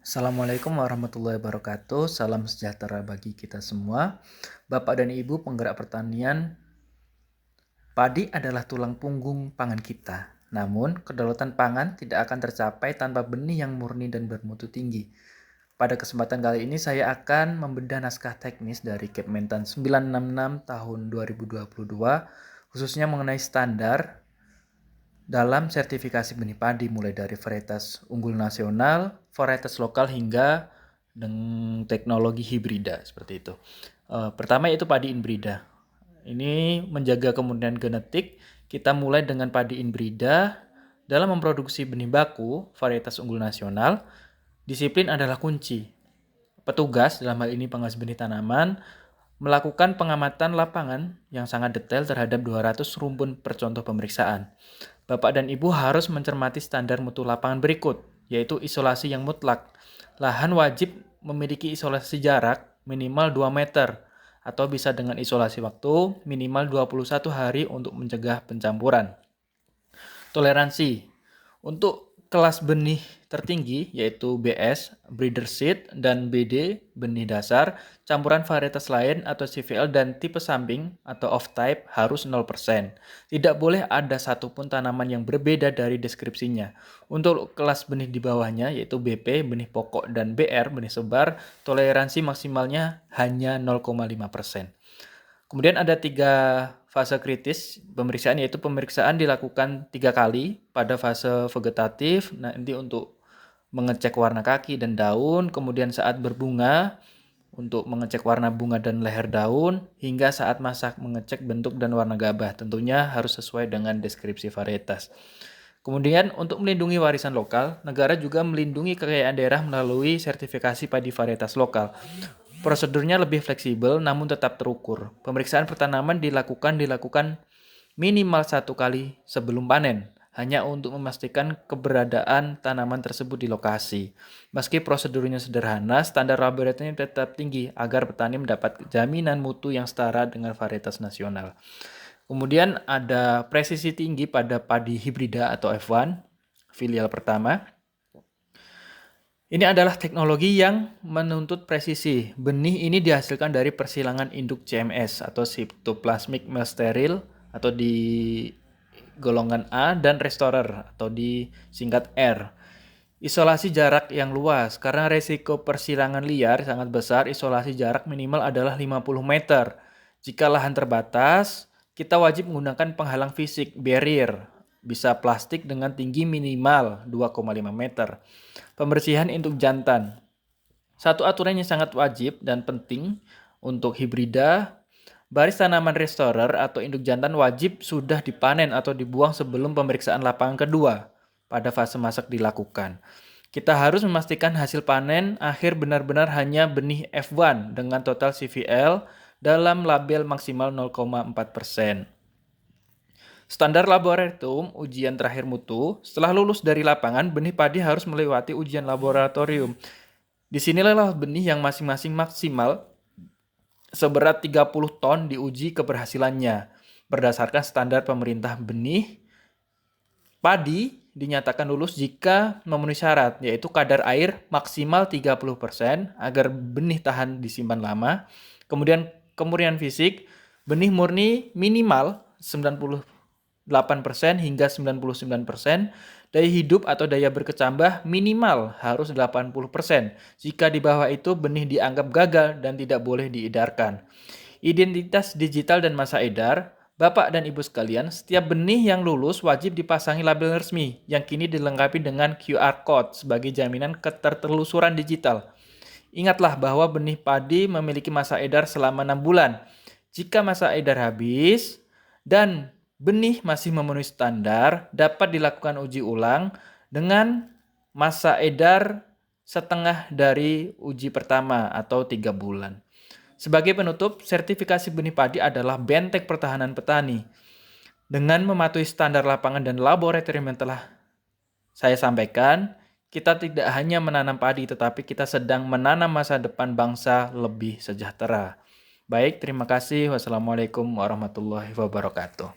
Assalamualaikum warahmatullahi wabarakatuh. Salam sejahtera bagi kita semua. Bapak dan Ibu penggerak pertanian, padi adalah tulang punggung pangan kita. Namun, kedaulatan pangan tidak akan tercapai tanpa benih yang murni dan bermutu tinggi. Pada kesempatan kali ini saya akan membedah naskah teknis dari Kementan 966 tahun 2022, khususnya mengenai standar dalam sertifikasi benih padi mulai dari varietas unggul nasional, varietas lokal hingga dengan teknologi hibrida seperti itu. Pertama yaitu padi inbrida. Ini menjaga kemurnian genetik. Kita mulai dengan padi inbrida. Dalam memproduksi benih baku varietas unggul nasional, disiplin adalah kunci. Petugas, dalam hal ini pengawas benih tanaman, melakukan pengamatan lapangan yang sangat detail terhadap 200 rumpun per contoh pemeriksaan. Bapak dan Ibu harus mencermati standar mutu lapangan berikut, yaitu isolasi yang mutlak. Lahan wajib memiliki isolasi jarak minimal 2 meter, atau bisa dengan isolasi waktu minimal 21 hari untuk mencegah pencampuran. Toleransi. Untuk kelas benih tertinggi yaitu BS, breeder seed, dan BD, benih dasar, campuran varietas lain atau CVL dan tipe samping atau off-type harus 0%. Tidak boleh ada satupun tanaman yang berbeda dari deskripsinya. Untuk kelas benih di bawahnya yaitu BP, benih pokok, dan BR, benih sebar, toleransi maksimalnya hanya 0,5%. Kemudian ada 3 fase kritis pemeriksaan, yaitu pemeriksaan dilakukan 3 kali pada fase vegetatif, nanti untuk mengecek warna kaki dan daun, kemudian saat berbunga untuk mengecek warna bunga dan leher daun, hingga saat masak mengecek bentuk dan warna gabah. Tentunya harus sesuai dengan deskripsi varietas. Kemudian untuk melindungi warisan lokal, negara juga melindungi kekayaan daerah melalui sertifikasi padi varietas lokal. Prosedurnya lebih fleksibel namun tetap terukur. Pemeriksaan pertanaman dilakukan minimal 1 kali sebelum panen, hanya untuk memastikan keberadaan tanaman tersebut di lokasi. Meski prosedurnya sederhana, standar laboratorium tetap tinggi agar petani mendapat jaminan mutu yang setara dengan varietas nasional. Kemudian ada presisi tinggi pada padi hibrida atau F1, filial pertama. Ini adalah teknologi yang menuntut presisi. Benih ini dihasilkan dari persilangan induk CMS atau Cytoplasmic Mesteril atau di golongan A dan restorer atau disingkat R. Isolasi jarak yang luas. Karena resiko persilangan liar sangat besar, isolasi jarak minimal adalah 50 meter. Jika lahan terbatas, kita wajib menggunakan penghalang fisik, barrier. Bisa plastik dengan tinggi minimal 2,5 meter. Pembersihan induk jantan. Satu aturan yang sangat wajib dan penting untuk hibrida, baris tanaman restorer atau induk jantan wajib sudah dipanen atau dibuang sebelum pemeriksaan lapangan kedua pada fase masak dilakukan. Kita harus memastikan hasil panen akhir benar-benar hanya benih F1 dengan total CVL dalam label maksimal 0,4%. Standar laboratorium ujian terakhir mutu, setelah lulus dari lapangan, benih padi harus melewati ujian laboratorium. Disinilah benih yang masing-masing maksimal seberat 30 ton diuji keberhasilannya. Berdasarkan standar pemerintah, benih padi dinyatakan lulus jika memenuhi syarat, yaitu kadar air maksimal 30% agar benih tahan disimpan lama. Kemudian kemurnian fisik, benih murni minimal 98% hingga 99%, daya hidup atau daya berkecambah minimal harus 80%. Jika di bawah itu benih dianggap gagal dan tidak boleh diedarkan. Identitas digital dan masa edar. Bapak dan Ibu sekalian, setiap benih yang lulus wajib dipasangi label resmi yang kini dilengkapi dengan QR Code sebagai jaminan ketertelusuran digital. Ingatlah bahwa benih padi memiliki masa edar selama 6 bulan. Jika masa edar habis dan benih masih memenuhi standar, dapat dilakukan uji ulang dengan masa edar setengah dari uji pertama atau 3 bulan. Sebagai penutup, sertifikasi benih padi adalah benteng pertahanan petani. Dengan mematuhi standar lapangan dan laboratorium yang telah saya sampaikan, kita tidak hanya menanam padi, tetapi kita sedang menanam masa depan bangsa lebih sejahtera. Baik, terima kasih. Wassalamualaikum warahmatullahi wabarakatuh.